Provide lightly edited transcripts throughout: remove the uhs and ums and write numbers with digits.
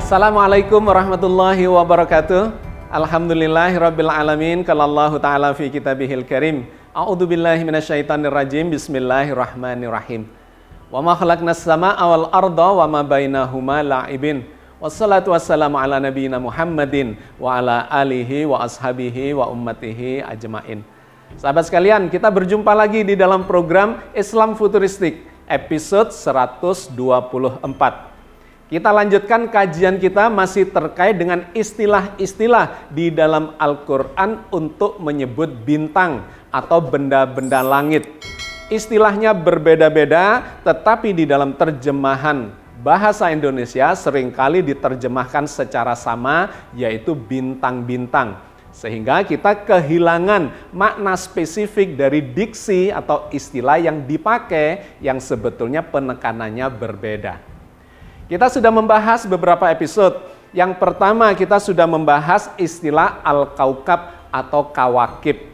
Assalamualaikum warahmatullahi wabarakatuh. Alhamdulillahirabbil alamin. Qala Allah Ta'ala fi kitabihil karim. A'udzubillahi minasyaitonir rajim. Bismillahirrahmanirrahim. Wa ma khalaqnas samaa'a wal arda wa ma bainahuma la'ibin. Wassalatu wassalamu ala nabiyyina Muhammadin wa ala alihi wa ashabihi wa ummatihi ajmain. Sahabat sekalian, kita berjumpa lagi di dalam program Islam Futuristik episode 124. Kita lanjutkan kajian kita masih terkait dengan istilah-istilah di dalam Al-Quran untuk menyebut bintang atau benda-benda langit. Istilahnya berbeda-beda, tetapi di dalam terjemahan bahasa Indonesia seringkali diterjemahkan secara sama, yaitu bintang-bintang. Sehingga kita kehilangan makna spesifik dari diksi atau istilah yang dipakai yang sebetulnya penekanannya berbeda. Kita sudah membahas beberapa episode. Yang pertama kita sudah membahas istilah Al-Kaukab atau Kawakib.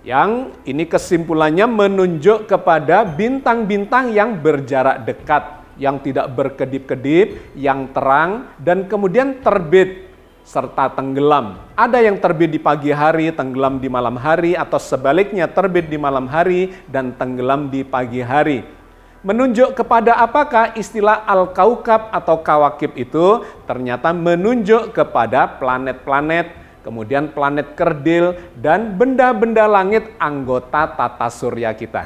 Yang ini kesimpulannya menunjuk kepada bintang-bintang yang berjarak dekat, yang tidak berkedip-kedip, yang terang, dan kemudian terbit serta tenggelam. Ada yang terbit di pagi hari, tenggelam di malam hari, atau sebaliknya terbit di malam hari dan tenggelam di pagi hari. Menunjuk kepada apakah istilah Al-Kaukab atau Kawakib itu? Ternyata menunjuk kepada planet-planet, kemudian planet kerdil, dan benda-benda langit anggota tata surya kita.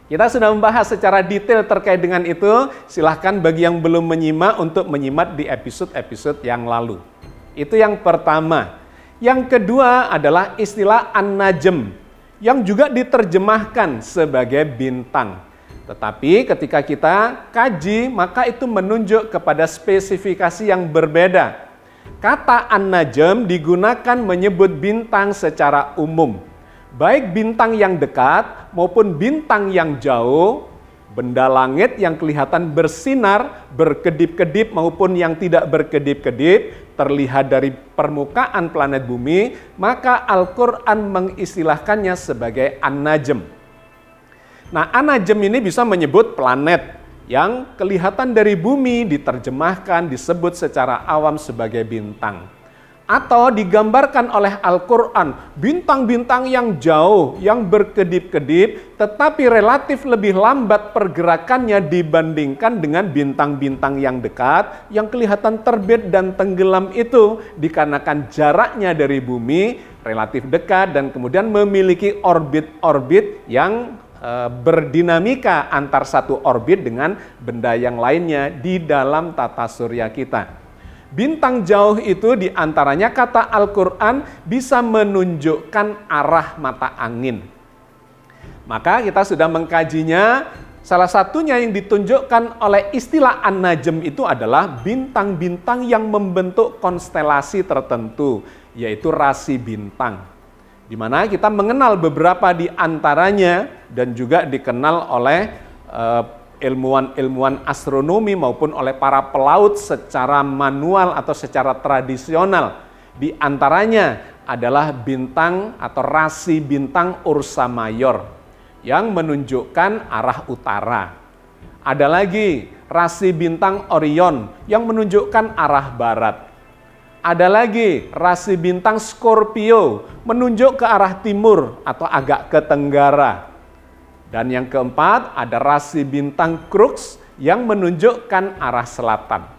Kita sudah membahas secara detail terkait dengan itu. Silahkan bagi yang belum menyimak untuk menyimak di episode-episode yang lalu. Itu yang pertama. Yang kedua adalah istilah An-Najm, yang juga diterjemahkan sebagai bintang. Tetapi ketika kita kaji, maka itu menunjuk kepada spesifikasi yang berbeda. Kata An-Najm digunakan menyebut bintang secara umum. Baik bintang yang dekat maupun bintang yang jauh, benda langit yang kelihatan bersinar, berkedip-kedip maupun yang tidak berkedip-kedip, terlihat dari permukaan planet bumi, maka Al-Quran mengistilahkannya sebagai An-Najm. Nah, An-Najm ini bisa menyebut planet yang kelihatan dari bumi, diterjemahkan, disebut secara awam sebagai bintang. Atau digambarkan oleh Al-Quran, bintang-bintang yang jauh, yang berkedip-kedip, tetapi relatif lebih lambat pergerakannya dibandingkan dengan bintang-bintang yang dekat, yang kelihatan terbit dan tenggelam itu, dikarenakan jaraknya dari bumi relatif dekat dan kemudian memiliki orbit-orbit yang berdinamika antar satu orbit dengan benda yang lainnya di dalam tata surya kita. Bintang jauh itu diantaranya kata Al-Quran bisa menunjukkan arah mata angin. Maka kita sudah mengkajinya, salah satunya yang ditunjukkan oleh istilah An-Najm itu adalah bintang-bintang yang membentuk konstelasi tertentu, yaitu rasi bintang. Di mana kita mengenal beberapa di antaranya dan juga dikenal oleh ilmuwan-ilmuwan astronomi maupun oleh para pelaut secara manual atau secara tradisional. Di antaranya adalah bintang atau rasi bintang Ursa Mayor yang menunjukkan arah utara. Ada lagi rasi bintang Orion yang menunjukkan arah barat. Ada lagi rasi bintang Scorpio menunjuk ke arah timur atau agak ke tenggara. Dan yang keempat ada rasi bintang Crux yang menunjukkan arah selatan.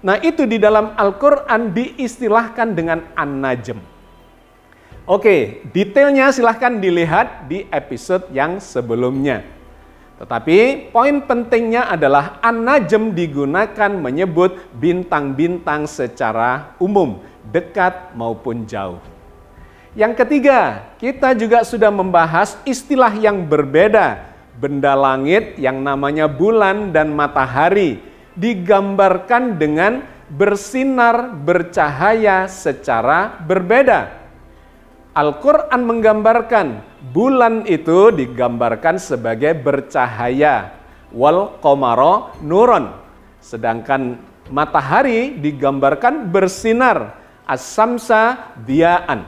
Nah, itu di dalam Al-Quran diistilahkan dengan An-Najm. Oke, detailnya silahkan dilihat di episode yang sebelumnya. Tetapi poin pentingnya adalah An-Najm digunakan menyebut bintang-bintang secara umum, dekat maupun jauh. Yang ketiga, kita juga sudah membahas istilah yang berbeda. Benda langit yang namanya bulan dan matahari digambarkan dengan bersinar, bercahaya secara berbeda. Al-Quran menggambarkan bulan itu digambarkan sebagai bercahaya, wal qamara nuron. Sedangkan matahari digambarkan bersinar, as-samsa diya'an.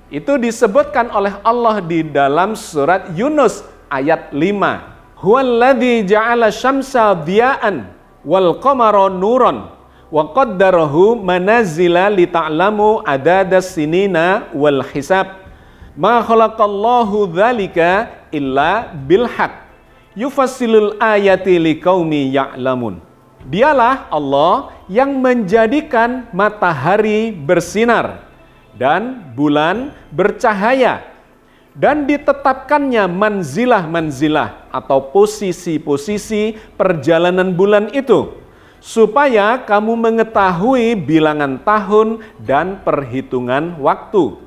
Itu disebutkan oleh Allah di dalam surat Yunus ayat 5. Huwallazi ja'ala syamsa diya'an wal qamara nuron Wa qaddarahu manazila li ta'lamu adadas sinina wal hisab. Ma khalaqallahu dzalika illa bil haqq. Yufassilul ayati liqaumi ya'lamun. Dialah Allah yang menjadikan matahari bersinar dan bulan bercahaya, dan ditetapkannya manzilah-manzilah atau posisi-posisi perjalanan bulan itu, supaya kamu mengetahui bilangan tahun dan perhitungan waktu.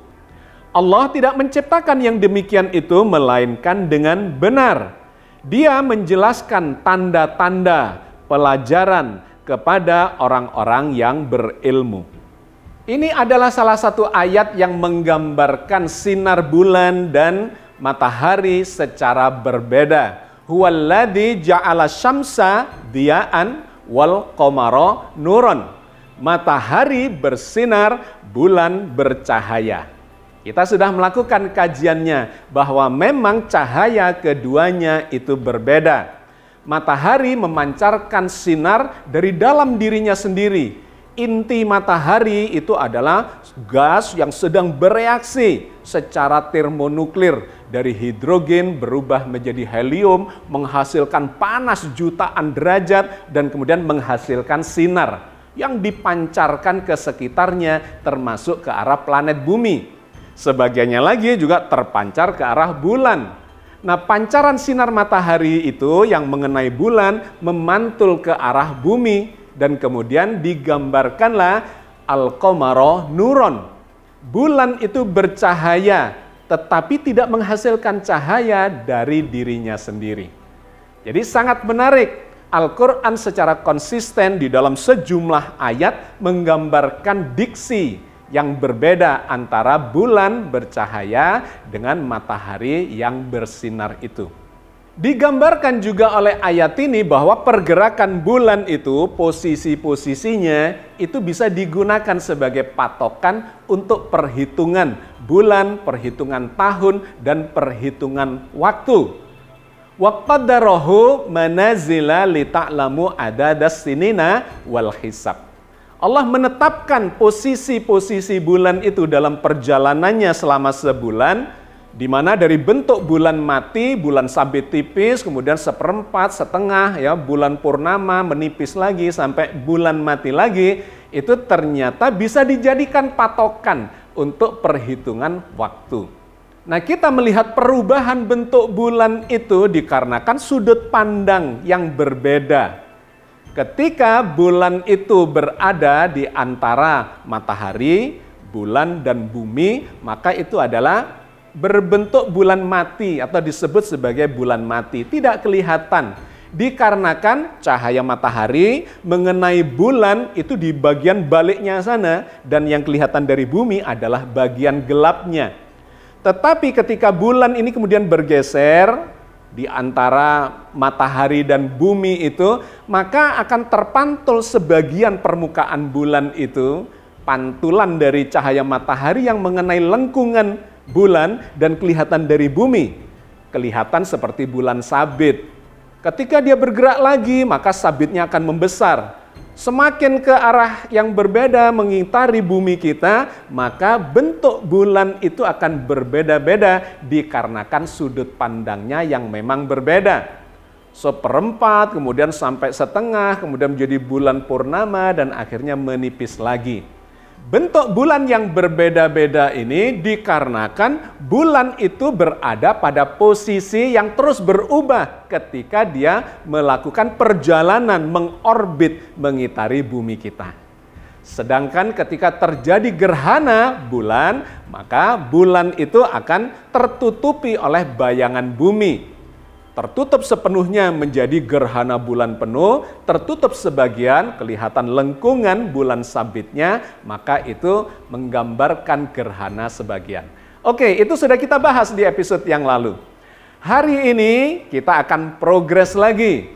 Allah tidak menciptakan yang demikian itu melainkan dengan benar. Dia menjelaskan tanda-tanda pelajaran kepada orang-orang yang berilmu. Ini adalah salah satu ayat yang menggambarkan sinar bulan dan matahari secara berbeda. Huwallazi ja'ala syamsa diya'an wal qamara nuron. Matahari bersinar, bulan bercahaya. Kita sudah melakukan kajiannya bahwa memang cahaya keduanya itu berbeda. Matahari memancarkan sinar dari dalam dirinya sendiri. Inti matahari itu adalah gas yang sedang bereaksi secara termonuklir. Dari hidrogen berubah menjadi helium, menghasilkan panas jutaan derajat, dan kemudian menghasilkan sinar yang dipancarkan ke sekitarnya, termasuk ke arah planet bumi. Sebagiannya lagi juga terpancar ke arah bulan. Nah, pancaran sinar matahari itu yang mengenai bulan memantul ke arah bumi, dan kemudian digambarkanlah al-qamara nuron. Bulan itu bercahaya, tetapi tidak menghasilkan cahaya dari dirinya sendiri. Jadi sangat menarik. Al-Quran secara konsisten di dalam sejumlah ayat menggambarkan diksi yang berbeda antara bulan bercahaya dengan matahari yang bersinar itu. Digambarkan juga oleh ayat ini bahwa pergerakan bulan itu, posisi-posisinya itu bisa digunakan sebagai patokan untuk perhitungan bulan, perhitungan tahun, dan perhitungan waktu. Wa qaddarahu manazila li ta'lamu adadas sinina wal hisab. Allah menetapkan posisi-posisi bulan itu dalam perjalanannya selama sebulan, di mana dari bentuk bulan mati, bulan sabit tipis, kemudian seperempat, setengah, ya, bulan purnama menipis lagi sampai bulan mati lagi, itu ternyata bisa dijadikan patokan untuk perhitungan waktu. Nah, kita melihat perubahan bentuk bulan itu dikarenakan sudut pandang yang berbeda. Ketika bulan itu berada di antara matahari, bulan, dan bumi, maka itu adalah berbentuk bulan mati atau disebut sebagai bulan mati, tidak kelihatan. Dikarenakan cahaya matahari mengenai bulan itu di bagian baliknya sana, dan yang kelihatan dari bumi adalah bagian gelapnya. Tetapi ketika bulan ini kemudian bergeser di antara matahari dan bumi itu, maka akan terpantul sebagian permukaan bulan itu, pantulan dari cahaya matahari yang mengenai lengkungan bulan dan kelihatan dari bumi. Kelihatan seperti bulan sabit. Ketika dia bergerak lagi, maka sabitnya akan membesar. Semakin ke arah yang berbeda mengitari bumi kita, maka bentuk bulan itu akan berbeda-beda dikarenakan sudut pandangnya yang memang berbeda. Seperempat, kemudian sampai setengah, kemudian menjadi bulan purnama, dan akhirnya menipis lagi. Bentuk bulan yang berbeda-beda ini dikarenakan bulan itu berada pada posisi yang terus berubah ketika dia melakukan perjalanan mengorbit mengitari bumi kita. Sedangkan ketika terjadi gerhana bulan, maka bulan itu akan tertutupi oleh bayangan bumi. Tertutup sepenuhnya menjadi gerhana bulan penuh, tertutup sebagian, kelihatan lengkungan bulan sabitnya, maka itu menggambarkan gerhana sebagian. Oke, itu sudah kita bahas di episode yang lalu. Hari ini kita akan progres lagi,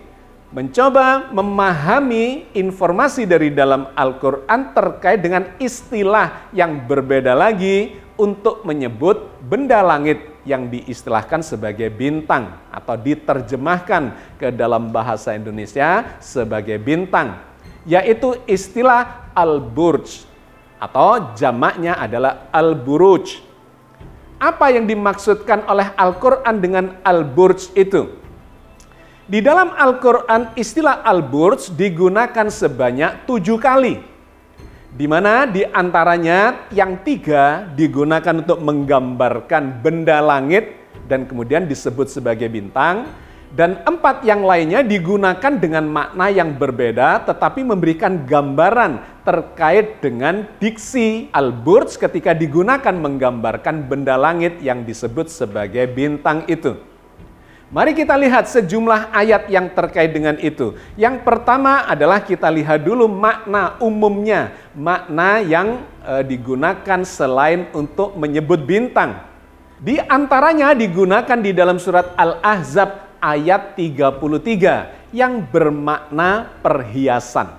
mencoba memahami informasi dari dalam Al-Quran terkait dengan istilah yang berbeda lagi untuk menyebut benda langit yang diistilahkan sebagai bintang atau diterjemahkan ke dalam bahasa Indonesia sebagai bintang. yaitu istilah al-burj atau jamaknya adalah al-buruj. Apa yang dimaksudkan oleh Al-Quran dengan al-burj itu? Di dalam Al-Quran istilah al-burj digunakan sebanyak 7 kali. Di mana di antaranya yang 3 digunakan untuk menggambarkan benda langit dan kemudian disebut sebagai bintang. Dan 4 yang lainnya digunakan dengan makna yang berbeda tetapi memberikan gambaran terkait dengan diksi al-burj ketika digunakan menggambarkan benda langit yang disebut sebagai bintang itu. Mari kita lihat sejumlah ayat yang terkait dengan itu. Yang pertama adalah kita lihat dulu makna umumnya, makna yang digunakan selain untuk menyebut bintang. Di antaranya digunakan di dalam surat Al-Ahzab ayat 33 yang bermakna perhiasan.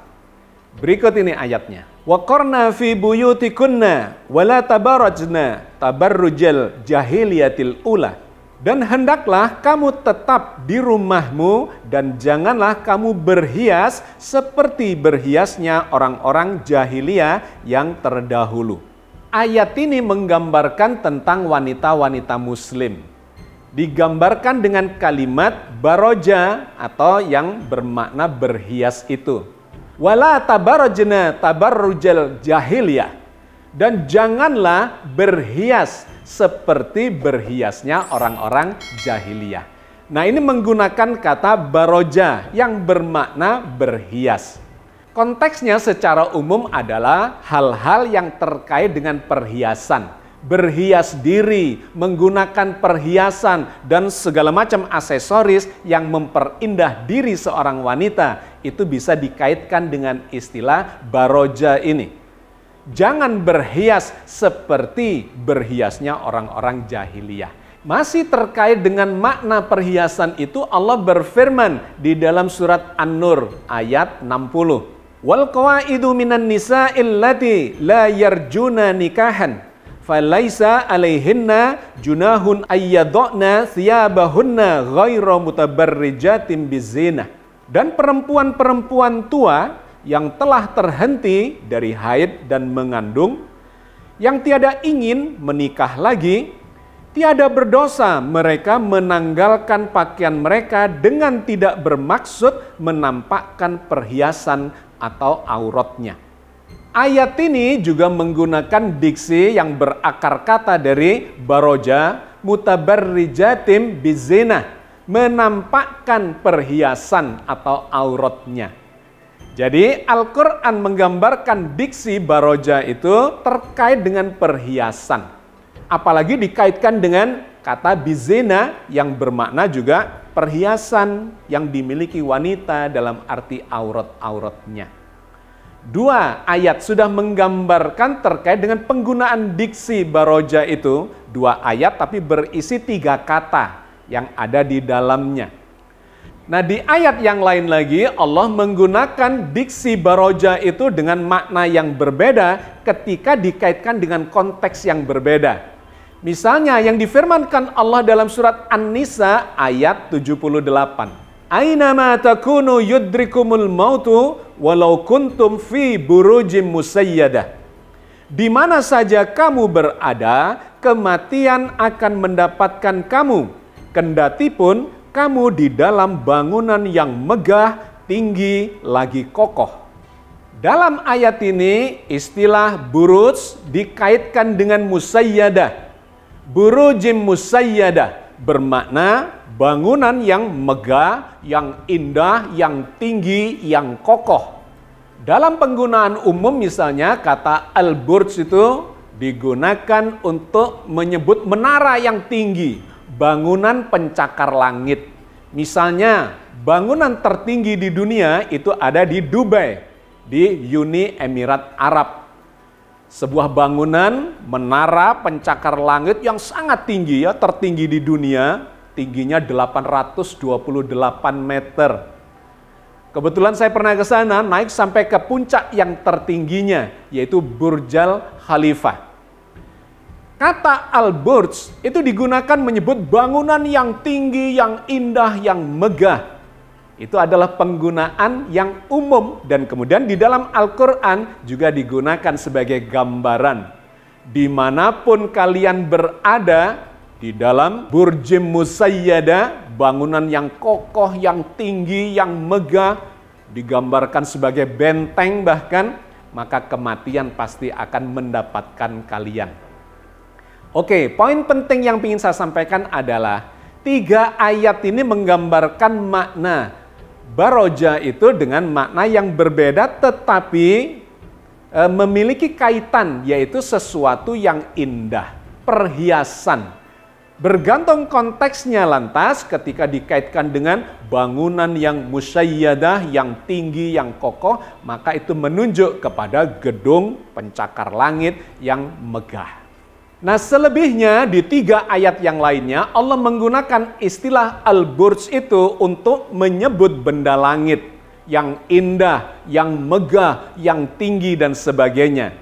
Berikut ini ayatnya. Wa qarna fi buyutikunna wa la tabarrajna tabarrujal jahiliyatil ula. Dan hendaklah kamu tetap di rumahmu dan janganlah kamu berhias seperti berhiasnya orang-orang jahiliyah yang terdahulu. Ayat ini menggambarkan tentang wanita-wanita muslim. Digambarkan dengan kalimat baroja atau yang bermakna berhias itu. Wala tabarrajna tabarrujal jahiliyah. Dan janganlah berhias seperti berhiasnya orang-orang jahiliyah. Nah, ini menggunakan kata baroja yang bermakna berhias. Konteksnya secara umum adalah hal-hal yang terkait dengan perhiasan. Berhias diri, menggunakan perhiasan, dan segala macam aksesoris yang memperindah diri seorang wanita, itu bisa dikaitkan dengan istilah baroja ini. Jangan berhias seperti berhiasnya orang-orang jahiliyah. Masih terkait dengan makna perhiasan itu, Allah berfirman di dalam surat An-Nur ayat 60. Wal qawaidu minan nisa'il lati la yarjuna nikahan falaisa alaihinna junahun ayyadna thiyabahunna ghaira mutabarrijatin bizina. Dan perempuan-perempuan tua yang telah terhenti dari haid dan mengandung, yang tiada ingin menikah lagi, tiada berdosa mereka menanggalkan pakaian mereka dengan tidak bermaksud menampakkan perhiasan atau auratnya. Ayat ini juga menggunakan diksi yang berakar kata dari baroja, mutabarrijatim bizina, menampakkan perhiasan atau auratnya. Jadi Al-Quran menggambarkan diksi baroja itu terkait dengan perhiasan. Apalagi dikaitkan dengan kata bizina yang bermakna juga perhiasan yang dimiliki wanita dalam arti aurat-auratnya. 2 ayat sudah menggambarkan terkait dengan penggunaan diksi baroja itu. 2 ayat tapi berisi 3 kata yang ada di dalamnya. Nah, di ayat yang lain lagi Allah menggunakan diksi baroja itu dengan makna yang berbeda ketika dikaitkan dengan konteks yang berbeda. Misalnya yang difirmankan Allah dalam surat An-Nisa ayat 78. Ainama takunu yudrikumul mautu walau kuntum fi burujim musayyadah. Di mana saja kamu berada, kematian akan mendapatkan kamu, kendati pun kamu di dalam bangunan yang megah, tinggi, lagi kokoh. Dalam ayat ini, istilah buruj dikaitkan dengan musayyadah. Burujim musayyadah bermakna bangunan yang megah, yang indah, yang tinggi, yang kokoh. Dalam penggunaan umum misalnya kata al-burj itu digunakan untuk menyebut menara yang tinggi, bangunan pencakar langit. Misalnya bangunan tertinggi di dunia itu ada di Dubai, di Uni Emirat Arab. Sebuah bangunan menara pencakar langit yang sangat tinggi ya, tertinggi di dunia, tingginya 828 meter. Kebetulan saya pernah ke sana, naik sampai ke puncak yang tertingginya, yaitu Burj Khalifah. Kata al-burj itu digunakan menyebut bangunan yang tinggi, yang indah, yang megah. Itu adalah penggunaan yang umum dan kemudian di dalam Al-Quran juga digunakan sebagai gambaran. Dimanapun kalian berada, di dalam burjim musayyada, bangunan yang kokoh, yang tinggi, yang megah, digambarkan sebagai benteng bahkan, maka kematian pasti akan mendapatkan kalian. Oke, poin penting yang ingin saya sampaikan adalah 3 ayat ini menggambarkan makna baroja itu dengan makna yang berbeda tetapi memiliki kaitan, yaitu sesuatu yang indah, perhiasan. Bergantung konteksnya lantas ketika dikaitkan dengan bangunan yang musayyadah, yang tinggi, yang kokoh, maka itu menunjuk kepada gedung pencakar langit yang megah. Nah, selebihnya di 3 ayat yang lainnya Allah menggunakan istilah al-burj itu untuk menyebut benda langit yang indah, yang megah, yang tinggi dan sebagainya.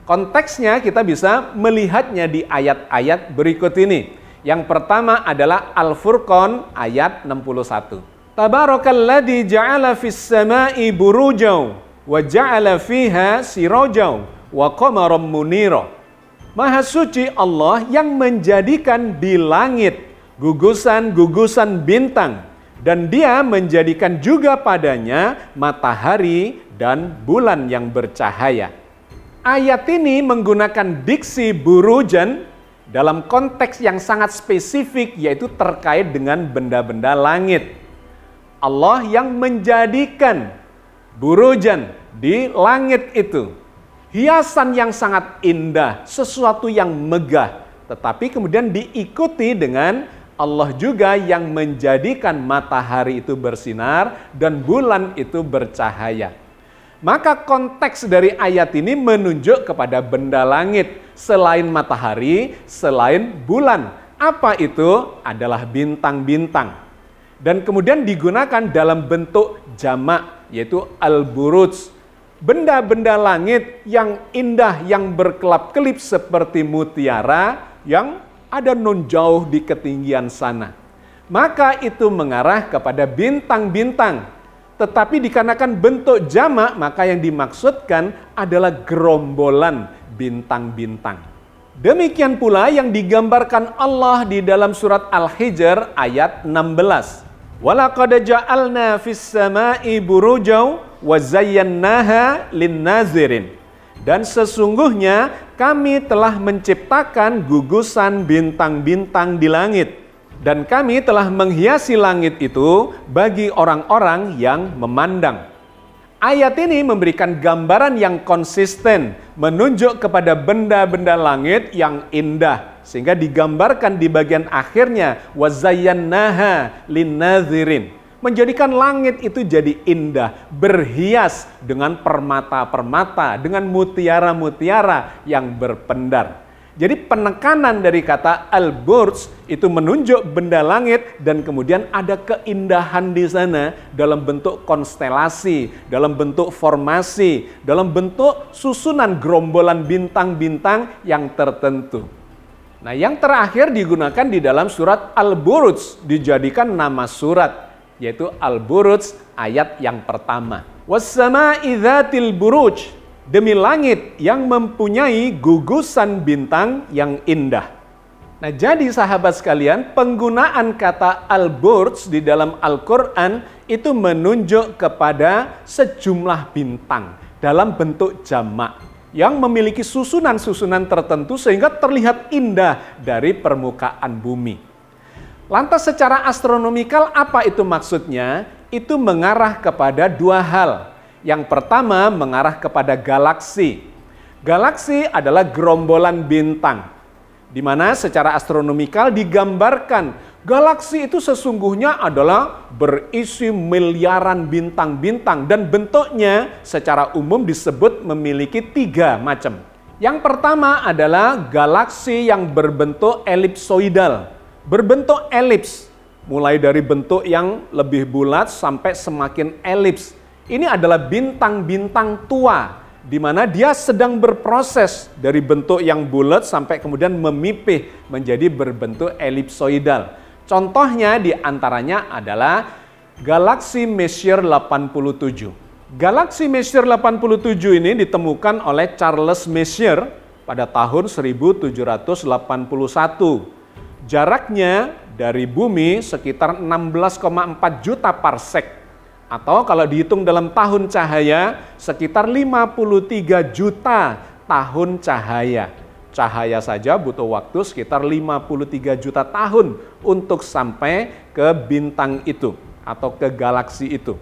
Konteksnya kita bisa melihatnya di ayat-ayat berikut ini. Yang pertama adalah Al-Furqan ayat 61. Tabarakalladzi ja'ala fis sama'i burujaw wa ja'ala fiha sirajaw wa qamaran munira. Maha suci Allah yang menjadikan di langit gugusan-gugusan bintang, dan Dia menjadikan juga padanya matahari dan bulan yang bercahaya. Ayat ini menggunakan diksi burujan dalam konteks yang sangat spesifik, yaitu terkait dengan benda-benda langit. Allah yang menjadikan burujan di langit itu hiasan yang sangat indah, sesuatu yang megah, tetapi kemudian diikuti dengan Allah juga yang menjadikan matahari itu bersinar dan bulan itu bercahaya. Maka konteks dari ayat ini menunjuk kepada benda langit selain matahari, selain bulan. Apa itu? Adalah bintang-bintang. Dan kemudian digunakan dalam bentuk jamak, yaitu al-buruj. Benda-benda langit yang indah, yang berkelap-kelip seperti mutiara yang ada non jauh di ketinggian sana. Maka itu mengarah kepada bintang-bintang. Tetapi dikarenakan bentuk jamak, maka yang dimaksudkan adalah gerombolan bintang-bintang. Demikian pula yang digambarkan Allah di dalam surat Al-Hijr ayat 16. Walaqad ja'alna fis sama'i burujaw wa zayyannaha lin-nazirin. Dan sesungguhnya kami telah menciptakan gugusan bintang-bintang di langit, dan kami telah menghiasi langit itu bagi orang-orang yang memandang. Ayat ini memberikan gambaran yang konsisten, menunjuk kepada benda-benda langit yang indah, sehingga digambarkan di bagian akhirnya wa zayyannaha lin-nazirin, menjadikan langit itu jadi indah, berhias dengan permata-permata, dengan mutiara-mutiara yang berpendar. Jadi penekanan dari kata al-burj itu menunjuk benda langit, dan kemudian ada keindahan di sana dalam bentuk konstelasi, dalam bentuk formasi, dalam bentuk susunan gerombolan bintang-bintang yang tertentu. Nah, yang terakhir digunakan di dalam surat Al-Buruj, dijadikan nama surat, yaitu Al-Buruj ayat yang pertama. Was-sama'i dzatil buruj, demi langit yang mempunyai gugusan bintang yang indah. Nah, jadi sahabat sekalian, penggunaan kata Al-Burj di dalam Al-Quran itu menunjuk kepada sejumlah bintang dalam bentuk jamak yang memiliki susunan-susunan tertentu sehingga terlihat indah dari permukaan bumi. Lantas secara astronomikal apa itu maksudnya? Itu mengarah kepada 2 hal. Yang pertama mengarah kepada galaksi. Galaksi adalah gerombolan bintang, di mana secara astronomikal digambarkan galaksi itu sesungguhnya adalah berisi miliaran bintang-bintang, dan bentuknya secara umum disebut memiliki 3 macam. Yang pertama adalah galaksi yang berbentuk elipsoidal, berbentuk elips, mulai dari bentuk yang lebih bulat sampai semakin elips. Ini adalah bintang-bintang tua, di mana dia sedang berproses dari bentuk yang bulat sampai kemudian memipih menjadi berbentuk elipsoidal. Contohnya di antaranya adalah Galaksi Messier 87. Galaksi Messier 87 ini ditemukan oleh Charles Messier pada tahun 1781. Jaraknya dari bumi sekitar 16,4 juta parsek, atau kalau dihitung dalam tahun cahaya sekitar 53 juta tahun cahaya. Cahaya saja butuh waktu sekitar 53 juta tahun untuk sampai ke bintang itu atau ke galaksi itu.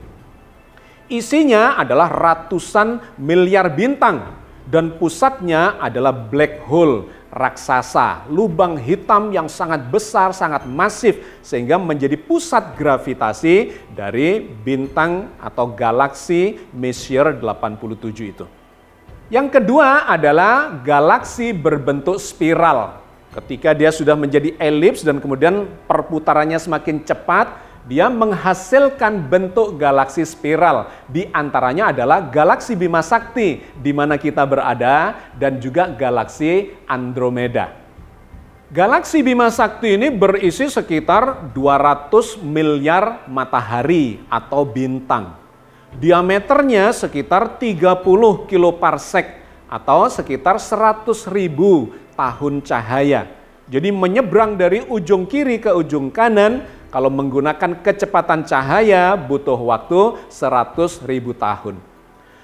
Isinya adalah ratusan miliar bintang dan pusatnya adalah black hole, raksasa, lubang hitam yang sangat besar, sangat masif sehingga menjadi pusat gravitasi dari bintang atau galaksi Messier 87 itu. Yang kedua adalah galaksi berbentuk spiral. Ketika dia sudah menjadi elips dan kemudian perputarannya semakin cepat, dia menghasilkan bentuk galaksi spiral. Di antaranya adalah galaksi Bima Sakti di mana kita berada dan juga galaksi Andromeda. Galaksi Bima Sakti ini berisi sekitar 200 miliar matahari atau bintang. Diameternya sekitar 30 kiloparsek atau sekitar 100.000 tahun cahaya. Jadi menyeberang dari ujung kiri ke ujung kanan, kalau menggunakan kecepatan cahaya butuh waktu 100.000 tahun.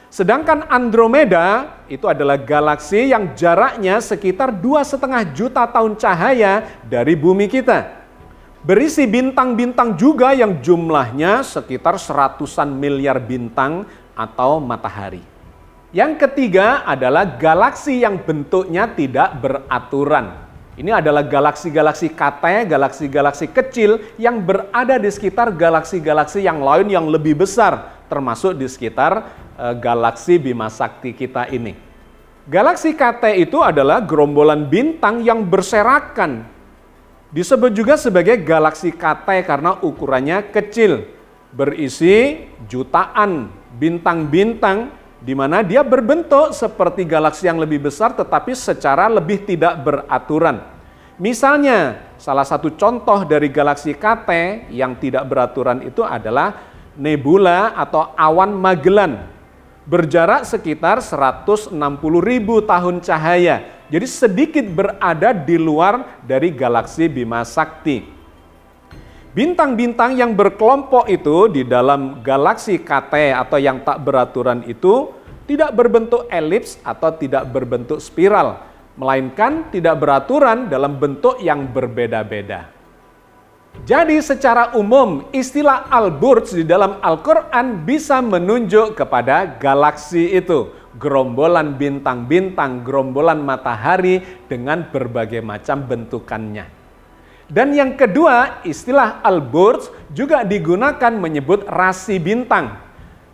Sedangkan Andromeda itu adalah galaksi yang jaraknya sekitar 2,5 juta tahun cahaya dari bumi kita. Berisi bintang-bintang juga yang jumlahnya sekitar seratusan miliar bintang atau matahari. Yang ketiga adalah galaksi yang bentuknya tidak beraturan. Ini adalah galaksi-galaksi KT, galaksi-galaksi kecil yang berada di sekitar galaksi-galaksi yang lain yang lebih besar, termasuk di sekitar galaksi Bima Sakti kita ini. Galaksi KT itu adalah gerombolan bintang yang berserakan. Disebut juga sebagai galaksi KT karena ukurannya kecil, berisi jutaan bintang-bintang di mana dia berbentuk seperti galaksi yang lebih besar tetapi secara lebih tidak beraturan. Misalnya, salah satu contoh dari galaksi KT yang tidak beraturan itu adalah nebula atau awan Magellan. Berjarak sekitar 160.000 tahun cahaya. Jadi sedikit berada di luar dari galaksi Bima Sakti. Bintang-bintang yang berkelompok itu di dalam galaksi KT atau yang tak beraturan itu tidak berbentuk elips atau tidak berbentuk spiral, melainkan tidak beraturan dalam bentuk yang berbeda-beda. Jadi secara umum istilah Al-Burj di dalam Al-Quran bisa menunjuk kepada galaksi itu. Gerombolan bintang-bintang, gerombolan matahari dengan berbagai macam bentukannya. Dan yang kedua, istilah Al-Burj juga digunakan menyebut rasi bintang.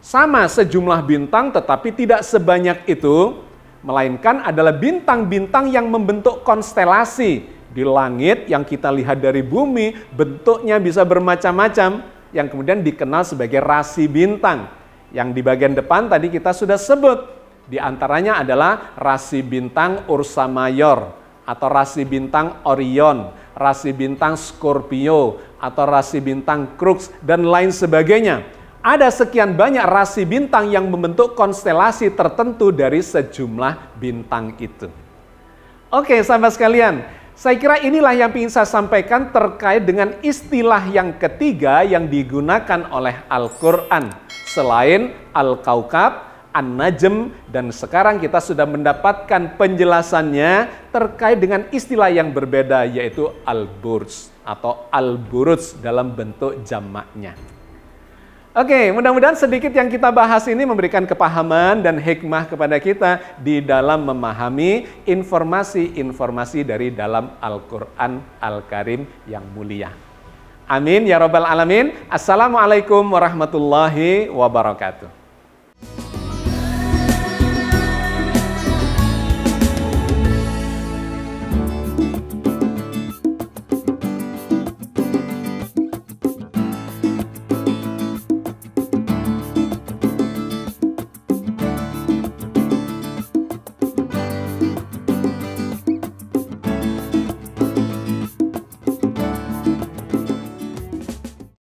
Sama sejumlah bintang tetapi tidak sebanyak itu, melainkan adalah bintang-bintang yang membentuk konstelasi di langit yang kita lihat dari bumi, bentuknya bisa bermacam-macam, yang kemudian dikenal sebagai rasi bintang. Yang di bagian depan tadi kita sudah sebut. Di antaranya adalah rasi bintang Ursa Major atau rasi bintang Orion, rasi bintang Scorpio atau rasi bintang Crux dan lain sebagainya. Ada sekian banyak rasi bintang yang membentuk konstelasi tertentu dari sejumlah bintang itu. Oke, sahabat sekalian, saya kira inilah yang ingin saya sampaikan terkait dengan istilah yang ketiga yang digunakan oleh Al-Quran. Selain Al-Kaukab, An-Najm, dan sekarang kita sudah mendapatkan penjelasannya terkait dengan istilah yang berbeda yaitu Al-Burj atau Al-Buruj dalam bentuk jamaknya. Oke, mudah-mudahan sedikit yang kita bahas ini memberikan kepahaman dan hikmah kepada kita di dalam memahami informasi-informasi dari dalam Al-Quran Al-Karim yang mulia. Amin ya rabbal alamin. Assalamualaikum warahmatullahi wabarakatuh.